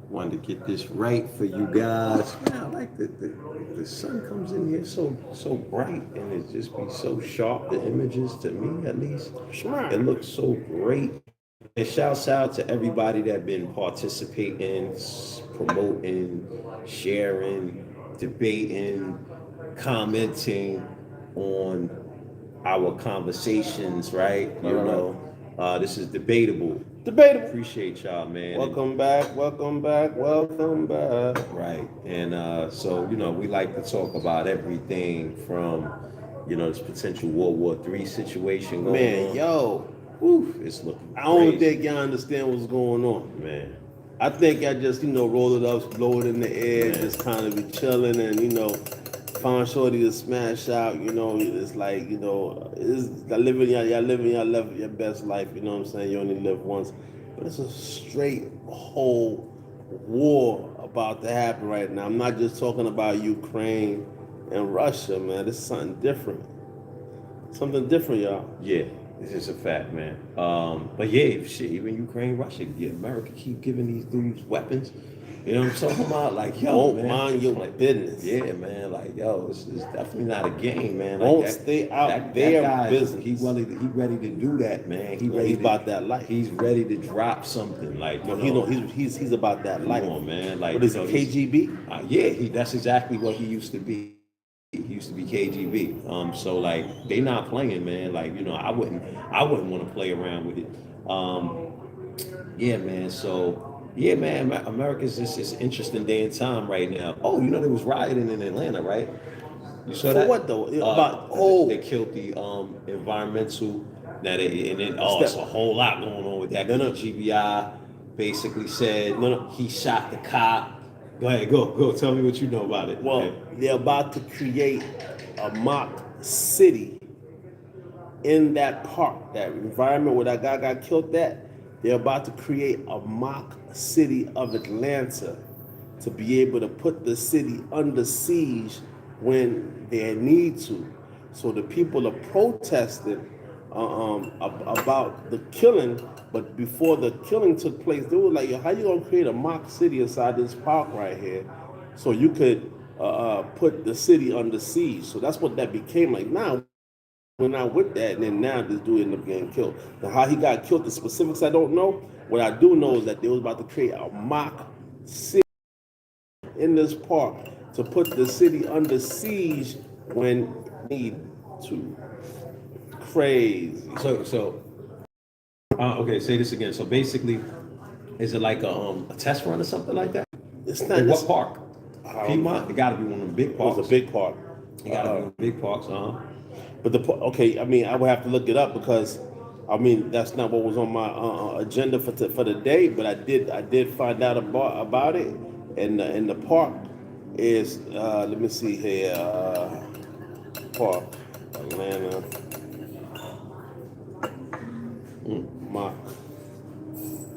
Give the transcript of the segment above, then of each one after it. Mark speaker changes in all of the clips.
Speaker 1: Wanted to get this right for you guys. Man, I like the sun comes in here so bright and it just be so sharp. The images, to me at least,
Speaker 2: Smart.
Speaker 1: it looks so great. And shouts out to everybody that been participating, promoting, sharing, debating, commenting on our conversations, right? You
Speaker 2: Right.
Speaker 1: know, this is debatable.
Speaker 2: Debatable.
Speaker 1: Appreciate y'all, man.
Speaker 2: Welcome back. Welcome back. Welcome back.
Speaker 1: Right. And so, we like to talk about everything from, this potential World War III situation going
Speaker 2: Man,
Speaker 1: on.
Speaker 2: yo,
Speaker 1: Whew, it's looking
Speaker 2: I don't
Speaker 1: crazy.
Speaker 2: think y'all understand what's going on.
Speaker 1: Man,
Speaker 2: I think I just, roll it up, blow it in the air,
Speaker 1: Man.
Speaker 2: just kind of be chilling and, find shorty to smash out, it's like, it's y'all living your best life, you know what I'm saying? You only live once. But it's a straight whole war about to happen right now. I'm not just talking about Ukraine and Russia, man. This is something different. Something different, y'all.
Speaker 1: yeah, this is a fact, man. But yeah, shit, even Ukraine, Russia, yeah, America keep giving these dudes weapons. You know what I'm talking about? Like, yo,
Speaker 2: Won't
Speaker 1: man.
Speaker 2: mind your
Speaker 1: Like,
Speaker 2: business.
Speaker 1: yeah, man. Like, yo, it's definitely not a game, man. Like,
Speaker 2: Won't stay out their
Speaker 1: guy,
Speaker 2: business.
Speaker 1: he ready to do that, man.
Speaker 2: He's about that life.
Speaker 1: He's ready to drop something. Like,
Speaker 2: He's about that
Speaker 1: come
Speaker 2: life.
Speaker 1: on, man. Like,
Speaker 2: What is it, KGB?
Speaker 1: Yeah, that's exactly what he used to be. He used to be KGB. So like they not playing, man. Like I wouldn't want to play around with it. Yeah, man. So yeah, man. America's just this interesting day and time right now. Oh, there was rioting in Atlanta, right? You saw
Speaker 2: For
Speaker 1: that?
Speaker 2: what though?
Speaker 1: They killed the environmental. And then it's a whole lot going on with that.
Speaker 2: No.
Speaker 1: GBI basically said he shot the cop. Go ahead, go. Tell me what you know about it.
Speaker 2: Well,
Speaker 1: Okay.
Speaker 2: they're about to create a mock city in that park, that environment where that guy got killed at. They're about to create a mock city of Atlanta to be able to put the city under siege when they need to. So the people are protesting about the killing, but before the killing took place, they were like, "How you gonna create a mock city inside this park right here, so you could put the city under siege?" So that's what that became like. Now we're not with that, and then now this dude ended up getting killed. Now how he got killed, the specifics I don't know. What I do know is that they was about to create a mock city in this park to put the city under siege when need to. Crazy.
Speaker 1: Okay, say this again. So basically, is it like a test run or something like that?
Speaker 2: It's not.
Speaker 1: In what park? Piedmont? It got to be one of the big
Speaker 2: It
Speaker 1: parks.
Speaker 2: was a big park.
Speaker 1: It got to be one of the big parks.
Speaker 2: But okay, I mean, I would have to look it up because, I mean, that's not what was on my agenda for the day. But I did find out about it, and the park is let me see here, park Atlanta, Mock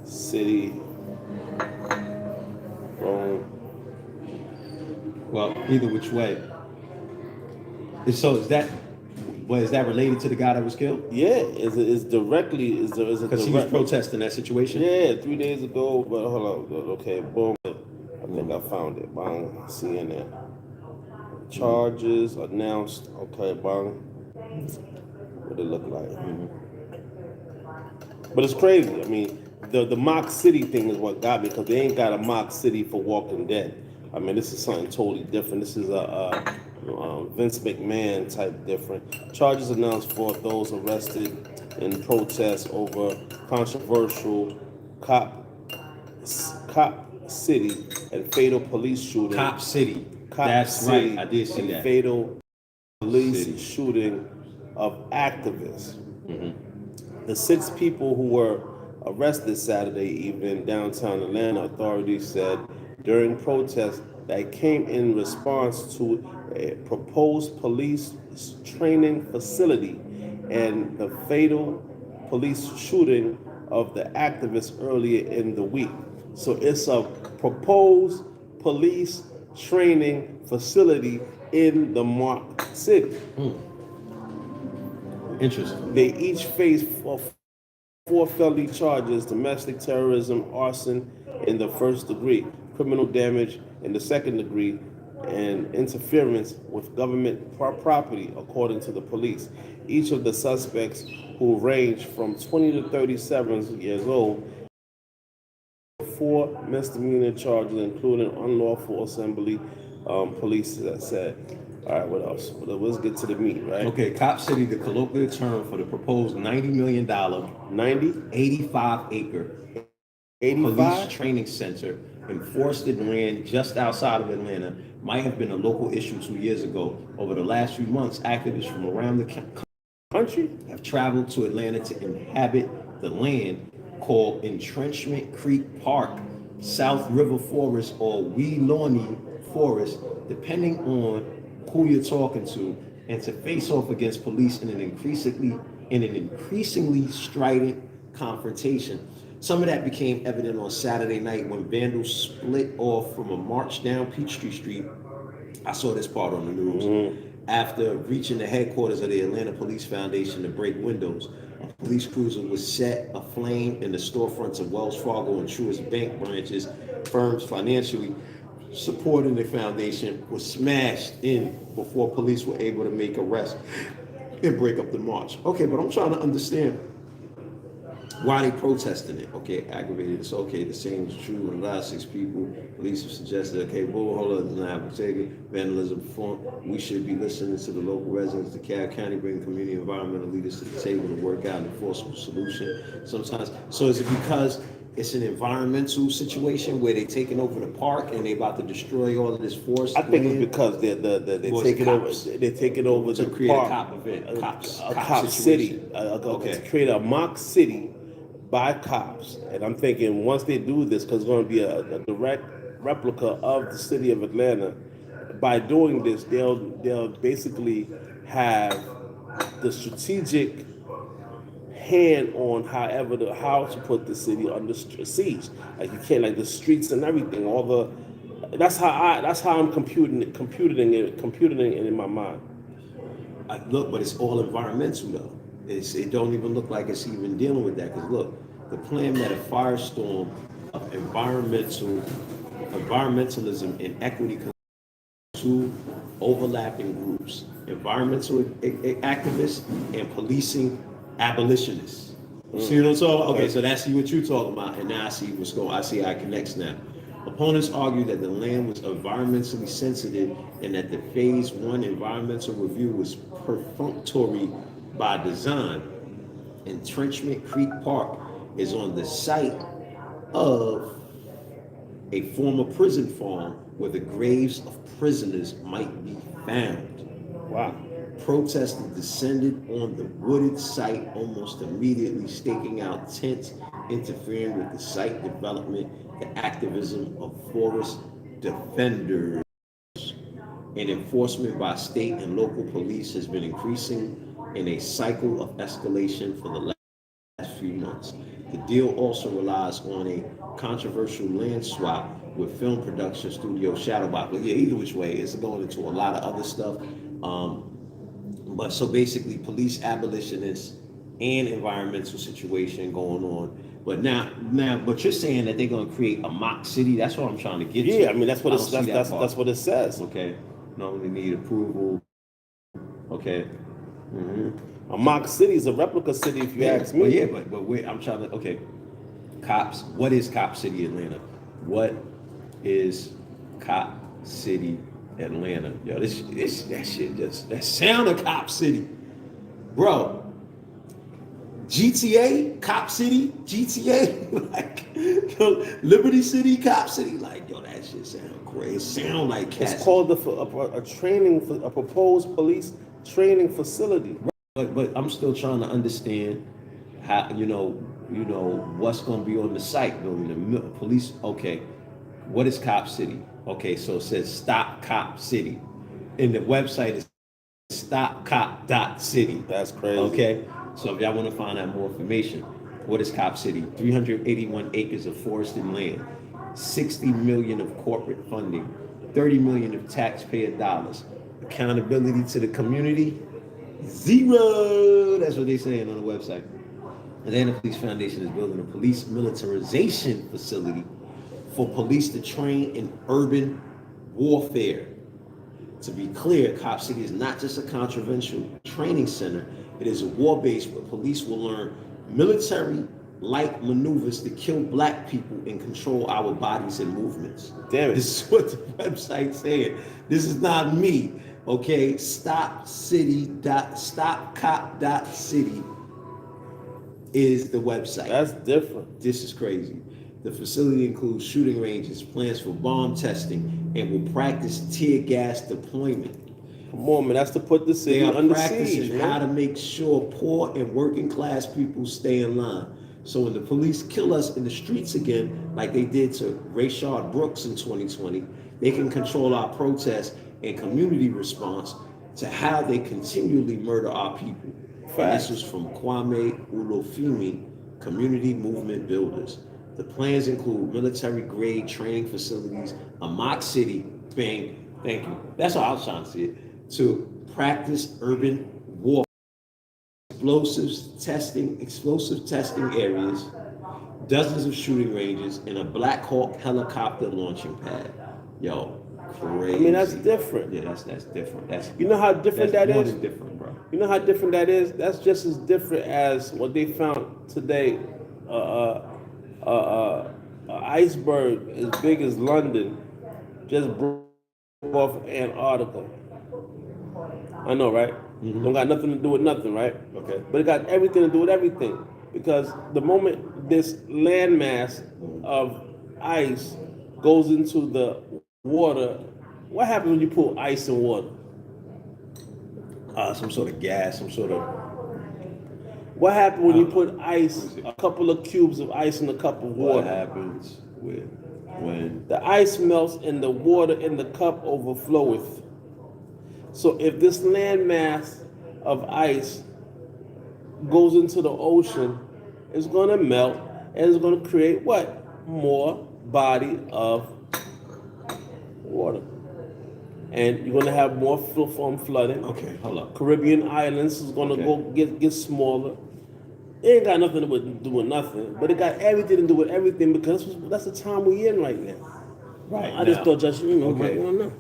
Speaker 2: City, Rome.
Speaker 1: Well, either which way. So is that? Well, is that related to the guy that was killed?
Speaker 2: Yeah, is directly is a
Speaker 1: Because he was protesting that situation.
Speaker 2: Yeah, 3 days ago. But hold on, okay, boom. I think I found it. Bang, CNN. Charges announced. Okay, bang. What it look like? But it's crazy. I mean, the mock city thing is what got me because they ain't got a mock city for Walking Dead. I mean, this is something totally different. This is a Vince McMahon type different. Charges announced for those arrested in protests over controversial cop city and fatal police shooting.
Speaker 1: Cop City.
Speaker 2: Cop
Speaker 1: That's
Speaker 2: City
Speaker 1: right. I did see
Speaker 2: and
Speaker 1: that.
Speaker 2: fatal police
Speaker 1: City.
Speaker 2: shooting of activists. The 6 people who were arrested Saturday evening in downtown Atlanta, authorities said during protests that came in response to a proposed police training facility and the fatal police shooting of the activists earlier in the week. So it's a proposed police training facility in the Mark City.
Speaker 1: Interesting.
Speaker 2: They each face 4 felony charges: domestic terrorism, arson, in the first degree. criminal damage in the second degree, and interference with government property, according to the police. Each of the suspects, who range from 20 to 37 years old, four misdemeanor charges, including unlawful assembly. Police that said. All right, what else? Well, let's get to the meat, right?
Speaker 1: Okay, Cop City, the colloquial term for the proposed $90 million,
Speaker 2: 90,
Speaker 1: 85-acre
Speaker 2: 85.
Speaker 1: police training center in forested land just outside of Atlanta might have been a local issue 2 years ago. Over the last few months, activists from around the
Speaker 2: Country?
Speaker 1: have traveled to Atlanta to inhabit the land called Entrenchment Creek Park, South River Forest, or Weelaunee Forest, depending on who you're talking to, and to face off against police in an increasingly strident confrontation. Some of that became evident on Saturday night when vandals split off from a march down Peachtree Street. I saw this part on the news. After reaching the headquarters of the Atlanta Police Foundation to break windows, a police cruiser was set aflame in the storefronts of Wells Fargo and Truist Bank branches. Firms financially supporting the foundation was smashed in before police were able to make arrests and break up the march. Okay, but I'm trying to understand why they protesting it. Okay, aggravated. It's okay. The same is true when the last 6 people. Police have suggested, okay, bull, hold on, now we'll take it. Vandalism performed. We should be listening to the local residents, the DeKalb County, bring community environmental leaders to the table to work out an enforceable solution. Sometimes, so is it because it's an environmental situation where they're taking over the park and they about to destroy all of this forest?
Speaker 2: I think it's because they're taking over. They're taking over
Speaker 1: to
Speaker 2: the
Speaker 1: create
Speaker 2: park,
Speaker 1: a cop event,
Speaker 2: a
Speaker 1: cop
Speaker 2: cop city,
Speaker 1: Okay.
Speaker 2: to create a mock city by cops. And I'm thinking once they do this, because it's going to be a direct replica of the city of Atlanta. By doing this, they'll basically have the strategic hand on how to put the city under siege. Like you can't, like the streets and everything. All the that's how I'm computing it in my mind.
Speaker 1: Look, but it's all environmental though. It don't even look like it's even dealing with that. Because look, the plan met a firestorm of environmentalism and equity, two overlapping groups: environmental activists and policing abolitionists. You see what I'm talking about? Okay, so that's what you're talking about, and now I see what's going. I see how it connects now. Opponents argue that the land was environmentally sensitive and that the Phase 1 environmental review was perfunctory by design. Entrenchment Creek Park is on the site of a former prison farm where the graves of prisoners might be found.
Speaker 2: Wow.
Speaker 1: Protesters descended on the wooded site almost immediately, staking out tents, interfering with the site development. The activism of forest defenders and enforcement by state and local police has been increasing in a cycle of escalation for the last few months. The deal also relies on a controversial land swap with film production studio Shadowbox. But yeah, either which way, it's going into a lot of other stuff. But so basically, police abolitionists and environmental situation going on. But now, but you're saying that they're going to create a mock city. That's what I'm trying to get to.
Speaker 2: Yeah, I mean that's what that's what it says.
Speaker 1: Okay, normally need approval. Okay.
Speaker 2: A mock city is a replica city, if you ask me.
Speaker 1: Well, yeah, but wait, I'm trying to. Okay, cops. What is Cop City Atlanta? What is Cop City Atlanta? Yo, this that shit just that sound of Cop City, bro. GTA, Cop City, GTA, like yo, Liberty City, Cop City, like yo, that shit sound great. It sound like cats.
Speaker 2: It's called a proposed police training facility.
Speaker 1: But I'm still trying to understand how you know what's going to be on the site. The police. Okay, what is Cop City? Okay, so it says Stop Cop City, and the website is stopcop.city.
Speaker 2: That's crazy.
Speaker 1: Okay. So if y'all want to find out more information, what is Cop City? 381 acres of forested land, 60 million of corporate funding, 30 million of taxpayer dollars. Accountability to the community, zero. That's what they're saying on the website. Atlanta Police Foundation is building a police militarization facility for police to train in urban warfare. To be clear, Cop City is not just a controversial training center. It is a war base where police will learn military-like maneuvers to kill black people and control our bodies and movements.
Speaker 2: Damn it.
Speaker 1: This is what the website said. This is not me. Okay, stopcop.city is the website.
Speaker 2: That's different.
Speaker 1: This is crazy. The facility includes shooting ranges, plans for bomb testing, and will practice tear gas deployment.
Speaker 2: Come on, man. That's to put the
Speaker 1: They
Speaker 2: city
Speaker 1: are
Speaker 2: under
Speaker 1: practicing
Speaker 2: siege,
Speaker 1: how to
Speaker 2: man.
Speaker 1: make sure poor and working class people stay in line. So when the police kill us in the streets again, like they did to Rayshard Brooks in 2020, they can control our protests and community response to how they continually murder our people. And this was from Kwame Olufemi, Community Movement Builders. The plans include military-grade training facilities, a mock city, bang, thank you. That's how I was trying to see it, to practice urban warfare, explosive testing areas, dozens of shooting ranges, and a Black Hawk helicopter launching pad. Yo, crazy.
Speaker 2: I mean, that's different.
Speaker 1: Yeah, that's different. That's
Speaker 2: You know how different
Speaker 1: that's
Speaker 2: that
Speaker 1: more
Speaker 2: is?
Speaker 1: than different, bro.
Speaker 2: You know how different that is? That's just as different as what they found today. An iceberg as big as London just broke off Antarctica. I know, right? Don't got nothing to do with nothing, right?
Speaker 1: Okay.
Speaker 2: But it got everything to do with everything. Because the moment this landmass of ice goes into the water, what happens when you put ice in water?
Speaker 1: Some sort of gas, some sort of.
Speaker 2: What happens when you put ice, a couple of cubes of ice in a cup of
Speaker 1: What
Speaker 2: water?
Speaker 1: happens when
Speaker 2: The ice melts and the water in the cup overfloweth. So if this landmass of ice goes into the ocean, it's going to melt and it's going to create what? More body of water. And you're going to have more flooding.
Speaker 1: Okay, hold up.
Speaker 2: Caribbean islands is going to
Speaker 1: Okay.
Speaker 2: go get smaller. It ain't got nothing to do with nothing, but it got everything to do with everything because that's the time we're in right now.
Speaker 1: Right.
Speaker 2: I just thought just
Speaker 1: Okay.
Speaker 2: might want to know.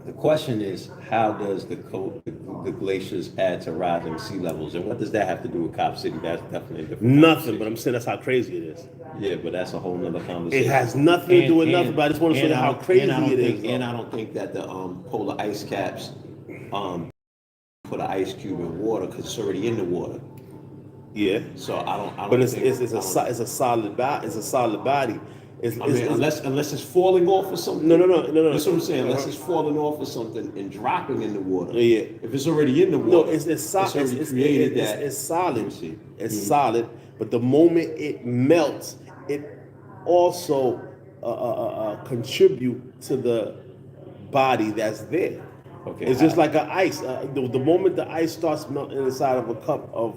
Speaker 1: The question is, how does the glaciers add to rising sea levels, and what does that have to do with Cop City? That's definitely a different.
Speaker 2: Nothing, but I'm saying that's how crazy it is.
Speaker 1: Yeah, but that's a whole nother conversation.
Speaker 2: It has nothing to do with nothing, but I just want to show you how crazy it is.
Speaker 1: And I don't think that the polar ice caps put an ice cube in water because it's already in the water.
Speaker 2: Yeah,
Speaker 1: So I don't.
Speaker 2: but it's
Speaker 1: think-
Speaker 2: a solid body. It's a solid body.
Speaker 1: Unless it's falling off or something.
Speaker 2: No.
Speaker 1: That's what I'm saying. Unless it's falling off or something and dropping in the water.
Speaker 2: Yeah.
Speaker 1: If it's already in the
Speaker 2: No,
Speaker 1: water,
Speaker 2: it's solid.
Speaker 1: already created that.
Speaker 2: It's solid.
Speaker 1: Let me see.
Speaker 2: It's solid. But the moment it melts, it also contribute to the body that's there.
Speaker 1: Okay.
Speaker 2: It's just like an ice. The moment the ice starts melting inside of a cup of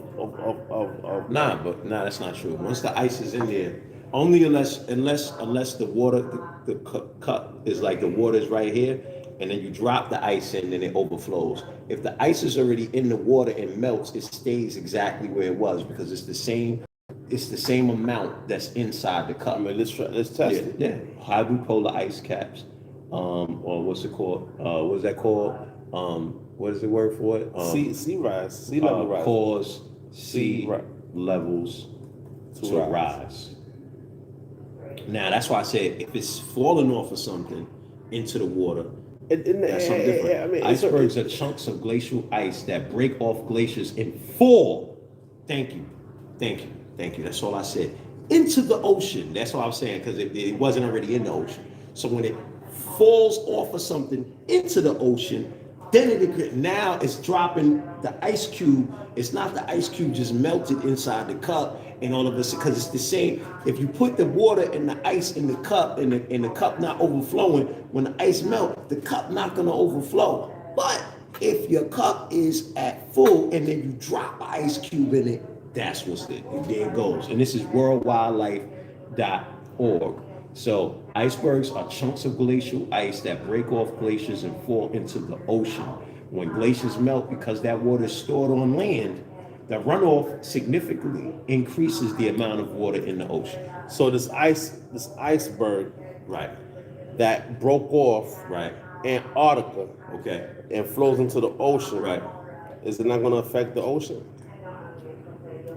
Speaker 1: Nah, that's not true. Once the ice is in there, only unless the water, the cup is like the water is right here, and then you drop the ice in and it overflows. If the ice is already in the water and melts, it stays exactly where it was because it's the same amount that's inside the cup.
Speaker 2: I mean, let's test it.
Speaker 1: Yeah. Hydropolar ice caps, or what's it called? What is that called? What is the word for it?
Speaker 2: Sea rise, sea level rise.
Speaker 1: Cause sea
Speaker 2: Sea
Speaker 1: levels to
Speaker 2: rise.
Speaker 1: rise. Now that's why I said if it's falling off of something into the water, that's something different.
Speaker 2: I mean,
Speaker 1: Icebergs are chunks of glacial ice that break off glaciers and fall. Thank you. That's all I said. Into the ocean. That's what I'm saying because it wasn't already in the ocean. So when it falls off of something into the ocean, then now it's dropping the ice cube. It's not the ice cube just melted inside the cup and all of this because it's the same. If you put the water and the ice in the cup and the cup not overflowing, when the ice melt, the cup not gonna overflow. But if your cup is at full and then you drop an ice cube in it, that's what's there. There it goes. And this is worldwildlife.org. So icebergs are chunks of glacial ice that break off glaciers and fall into the ocean. When glaciers melt, because that water is stored on land, the runoff significantly increases the amount of water in the ocean.
Speaker 2: So this iceberg
Speaker 1: Right.
Speaker 2: that broke off
Speaker 1: Right.
Speaker 2: Antarctica
Speaker 1: Okay.
Speaker 2: and flows into the ocean,
Speaker 1: Right.
Speaker 2: is it not going to affect the ocean?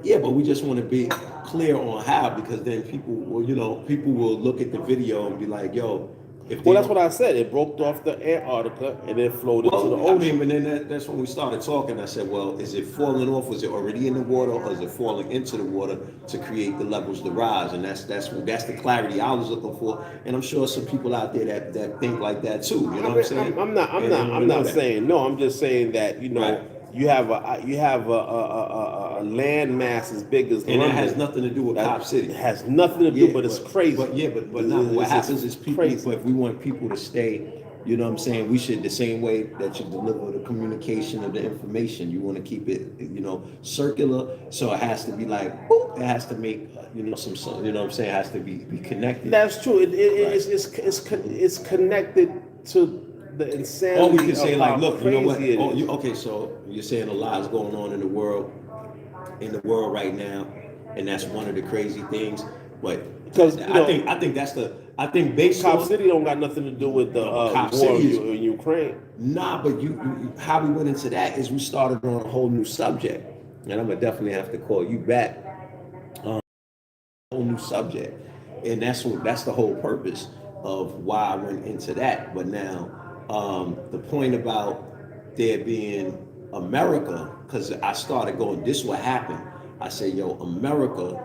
Speaker 1: Yeah, but we just want to be clear on how, because then people will, people will look at the video and be like, "Yo, if
Speaker 2: Well,
Speaker 1: they
Speaker 2: that's
Speaker 1: don't."
Speaker 2: what I said. It broke off the Antarctica and then flowed into the
Speaker 1: Well, I mean,
Speaker 2: ocean.
Speaker 1: but then that's when we started talking. I said, "Well, is it falling off? Was it already in the water, or is it falling into the water to create the levels to rise?" And that's the clarity I was looking for. And I'm sure some people out there that think like that too. You know what I'm saying?
Speaker 2: I'm not saying no. I'm just saying that
Speaker 1: Right.
Speaker 2: you have a land mass as big as
Speaker 1: And
Speaker 2: London.
Speaker 1: that has nothing to do with Cop City.
Speaker 2: It has nothing to do, but it's crazy.
Speaker 1: But not what happens is people.
Speaker 2: crazy.
Speaker 1: But if we want people to stay, you know what I'm saying, we should, the same way that you deliver the communication of the information, you want to keep it, circular. So it has to be like, boop, it has to make, some, you know what I'm saying, it has to be connected.
Speaker 2: That's true.
Speaker 1: Right.
Speaker 2: It's connected to the insanity.
Speaker 1: Or we can say
Speaker 2: of
Speaker 1: like,
Speaker 2: how
Speaker 1: look, you know what?
Speaker 2: crazy it
Speaker 1: Oh,
Speaker 2: is.
Speaker 1: okay, so you're saying a lot is going on in the world right now, and that's one of the crazy things. But
Speaker 2: Because
Speaker 1: I think based
Speaker 2: Cop
Speaker 1: on
Speaker 2: City don't got nothing to do with the
Speaker 1: Cop
Speaker 2: war
Speaker 1: City is,
Speaker 2: in Ukraine.
Speaker 1: nah, but how we went into that is we started on a whole new subject, and I'm gonna definitely have to call you back. Whole new subject, and that's the whole purpose of why I went into that. But now, the point about there being America, because I started going, this what happened. I said, yo, America,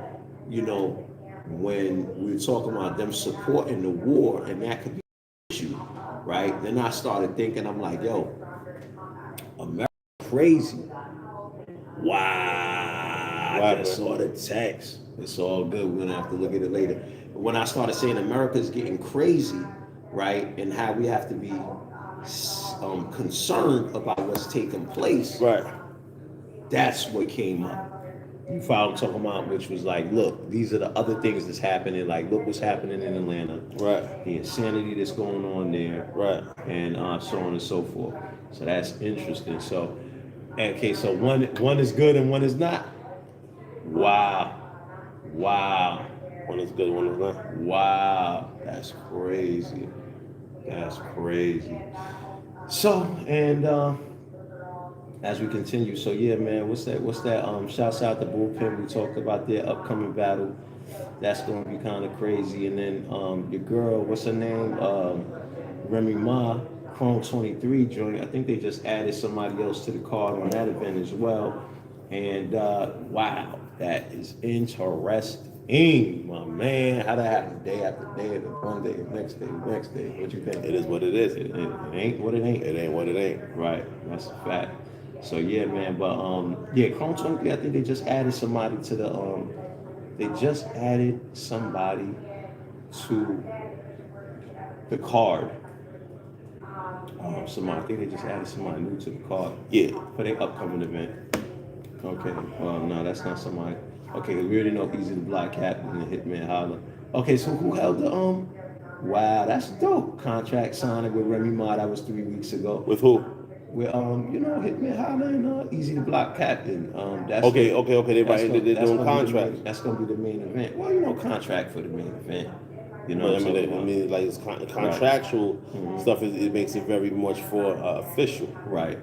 Speaker 1: when we were talking about them supporting the war, and that could be an issue, right? Then I started thinking, I'm like, yo, America crazy. Wow, I just saw the text. It's all good. We're gonna have to look at it later. When I started saying America's getting crazy, right, and how we have to be concerned about what's taking place,
Speaker 2: Right.
Speaker 1: that's what came up. You follow what I'm talking about, which was like, look, these are the other things that's happening. Like, look what's happening in Atlanta.
Speaker 2: Right.
Speaker 1: The insanity that's going on there.
Speaker 2: Right.
Speaker 1: And so on and so forth. So that's interesting. So, okay, so one is good and one is not. Wow. Wow.
Speaker 2: One is good, one is not.
Speaker 1: Wow. That's crazy. That's crazy. So, and as we continue, so yeah, man, what's that? Shouts out to Bullpen. We talked about their upcoming battle. That's gonna be kind of crazy. And then your girl, what's her name? Remy Ma, Chrome 23 joint. I think they just added somebody else to the card on that event as well. And wow, that is interesting, my man. How that happen day after day, one day, next day, next day. What you think?
Speaker 2: It is what it is.
Speaker 1: It ain't what it ain't.
Speaker 2: It ain't what it ain't.
Speaker 1: Right, that's a fact. So yeah, man. But yeah, Chrome 23. I think they just added somebody to the They just added somebody to the card. I think they just added somebody new to the card.
Speaker 2: Yeah.
Speaker 1: For their upcoming event. Okay. Well, no, that's not somebody. Okay, we already know Easy the Block Captain and Hitman Holla. Okay, so who held the Wow, that's dope. Contract signing with Remy Ma. That was 3 weeks ago.
Speaker 2: With who?
Speaker 1: With Hitman Holla and Easy the Block Captain. That's
Speaker 2: okay. They're doing contracts.
Speaker 1: That's gonna be the main event. Well, contract for the main event. You know,
Speaker 2: But, like it's contractual stuff. It makes it very much for official.
Speaker 1: Right,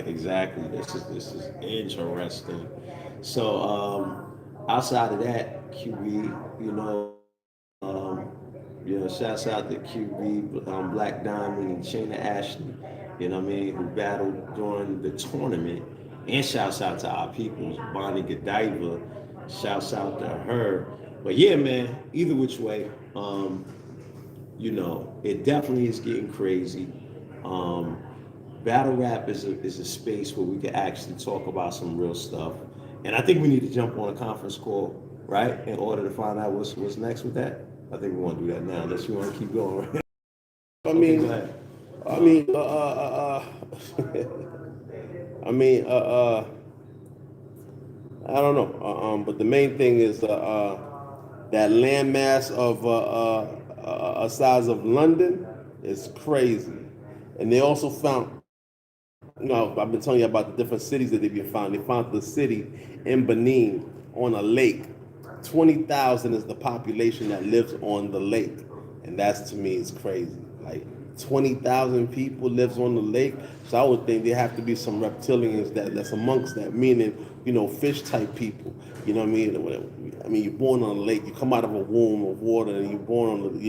Speaker 1: exactly. This is interesting. So, outside of that, QB, shouts out to QB, Black Diamond and Shayna Ashley, who battled during the tournament. And shouts out to our peoples, Bonnie Godiva. Shouts out to her. But yeah, man, either which way, it definitely is getting crazy. Battle rap is a space where we can actually talk about some real stuff. And I think we need to jump on a conference call, right, in order to find out what's next with that. I think we want to do that now, unless you want to keep going.
Speaker 2: I mean, I don't know. But the main thing is that landmass of a size of London is crazy, and they also found No, I've been telling you about the different cities that they've been found. They found the city in Benin on a lake. 20,000 is the population that lives on the lake, and that's to me is crazy. Like 20,000 people lives on the lake, so I would think there have to be some reptilians that's amongst that, meaning fish type people. You know what I mean? I mean, you're born on a lake, you come out of a womb of water, and you're born on and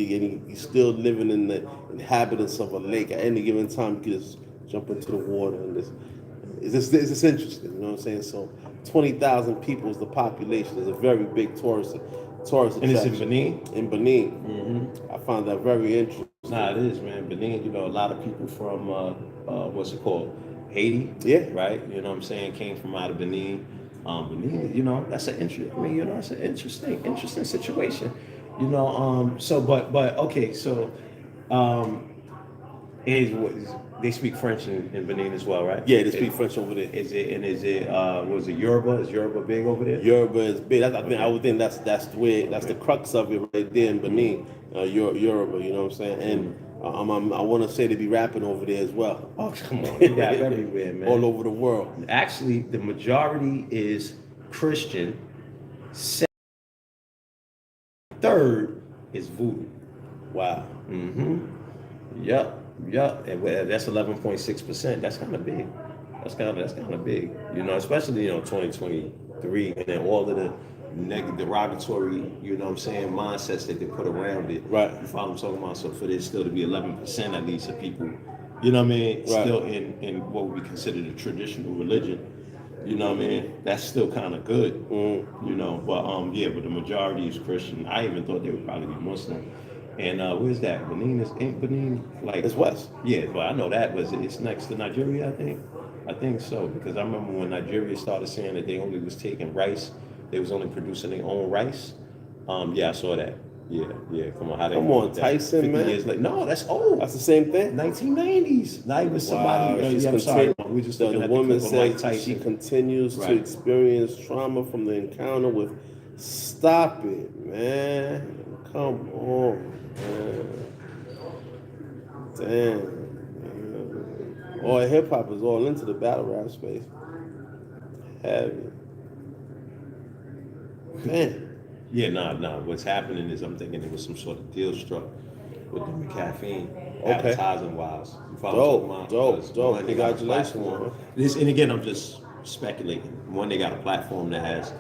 Speaker 2: you're still living in the inhabitants of a lake. At any given time, you can just jump into the water and it's interesting. You know what I'm saying? So 20,000 people is the population. It's a very big tourist
Speaker 1: And it's in
Speaker 2: attraction.
Speaker 1: Benin.
Speaker 2: In Benin, I found that very interesting.
Speaker 1: Nah, it is, man. Benin, a lot of people from what's it called, Haiti.
Speaker 2: Yeah.
Speaker 1: Right. You know what I'm saying? Came from out of Benin. Benin. That's an interesting. I mean, that's an interesting situation. So, but okay. So, they speak French in Benin as well, right?
Speaker 2: Yeah, they speak French over there.
Speaker 1: Is it was it Yoruba? Is Yoruba big over there?
Speaker 2: Yoruba is big. I would think that's the way, that's the crux of it right there in Benin. Yoruba, you know what I'm saying? And I want to say they be rapping over there as well.
Speaker 1: Oh, come on. You rap everywhere, man.
Speaker 2: All over the world.
Speaker 1: Actually, the majority is Christian. Third is voodoo.
Speaker 2: Wow.
Speaker 1: Yup. And that's 11.6%. That's kind of big. That's kind of big. Especially 2023, and then all of the negative, derogatory, mindsets that they put around it.
Speaker 2: Right.
Speaker 1: You follow what I'm talking about? So for this still to be 11% at least of people, still in what would be considered a traditional religion. That's still kind of good. But the majority is Christian. I even thought they would probably be Muslim. And where's that? Ain't Benin like
Speaker 2: It's west.
Speaker 1: Yeah, but I know that it's next to Nigeria, I think. I think so, because I remember when Nigeria started saying that they only was taking rice, they was only producing their own rice. I saw that. Yeah. Come on,
Speaker 2: Tyson, man.
Speaker 1: Years later. No, that's old.
Speaker 2: That's the same thing.
Speaker 1: 1990s. Not even somebody.
Speaker 2: Wow,
Speaker 1: I'm sorry. We just
Speaker 2: the
Speaker 1: looking at
Speaker 2: woman
Speaker 1: the clip of Mike
Speaker 2: said
Speaker 1: Tyson.
Speaker 2: she continues to
Speaker 1: Right.
Speaker 2: experience trauma from the encounter with. Stop it, man. Come on, man. Damn. Man. All hip hop is all into the battle rap space. Heavy. Man.
Speaker 1: Yeah, nah. What's happening is I'm thinking there was some sort of deal struck with them caffeine, advertising wise.
Speaker 2: Dope. Congratulations, man.
Speaker 1: And again, I'm just speculating. One, they got a platform that has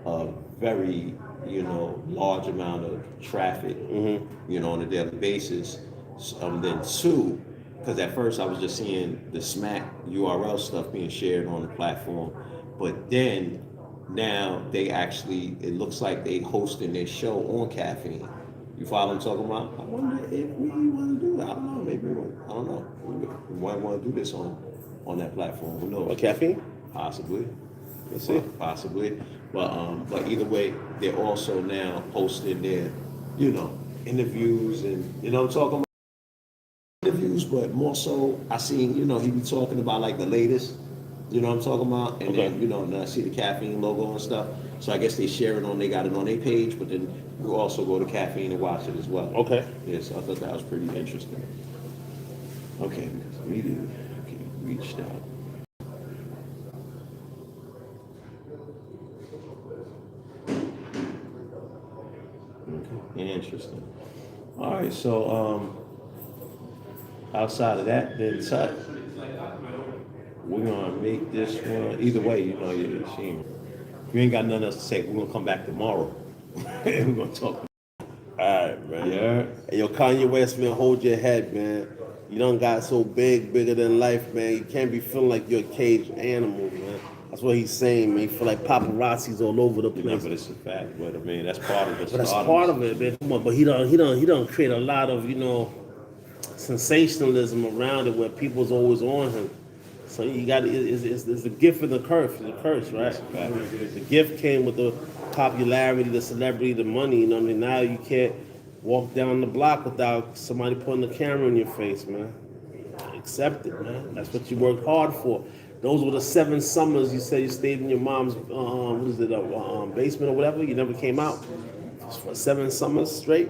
Speaker 1: a very, large amount of traffic, on a daily basis. Then two, because at first I was just seeing the smack URL stuff being shared on the platform, but then now it looks like they hosting their show on caffeine. You follow what I'm talking about? I wonder if we want to do that. I don't know. Maybe I don't know. We might want to do this on that platform. Who knows?
Speaker 2: What, caffeine?
Speaker 1: Possibly.
Speaker 2: Let's see.
Speaker 1: Possibly. But either way, they're also now posting their, interviews and talking about interviews, but more so I seen, he be talking about like the latest. You know what I'm talking about? And then, and I see the caffeine logo and stuff. So I guess they share it they got it on their page, but then you also go to caffeine and watch it as well.
Speaker 2: Okay.
Speaker 1: Yeah, so I thought that was pretty interesting. Okay, because we reached out. Okay, interesting. All right, so outside of that, then Tut, we're gonna make this one either way. If you ain't got nothing else to say, we're gonna come back tomorrow and we're gonna talk.
Speaker 2: All right, man.
Speaker 1: Yeah.
Speaker 2: Hey, yo, Kanye West, man, hold your head, man. You done got so bigger than life, man. You can't be feeling like you're a caged animal, man. That's what he's saying, man. You feel like paparazzi's all over the place.
Speaker 1: But it's a fact. But I mean, that's part of it.
Speaker 2: But that's part of it, man. Come on, but he don't create a lot of sensationalism around it where people's always on him. So you got it's the gift and the curse. The curse, right? The gift came with the popularity, the celebrity, the money. Now you can't walk down the block without somebody putting the camera in your face, man. Accept it, man. That's what you worked hard for. Those were the 7 summers you said you stayed in your mom's basement or whatever. You never came out for 7 summers straight.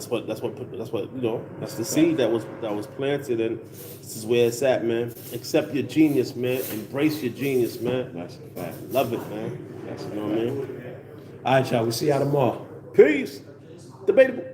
Speaker 2: That's you know. That's the seed that was planted, and this is where it's at, man. Accept your genius, man. Embrace your genius, man.
Speaker 1: That's a fact.
Speaker 2: Love it, man.
Speaker 1: That's a
Speaker 2: You know what I
Speaker 1: fact.
Speaker 2: mean?
Speaker 1: All right, y'all. We'll see y'all tomorrow.
Speaker 2: Peace. Debatable.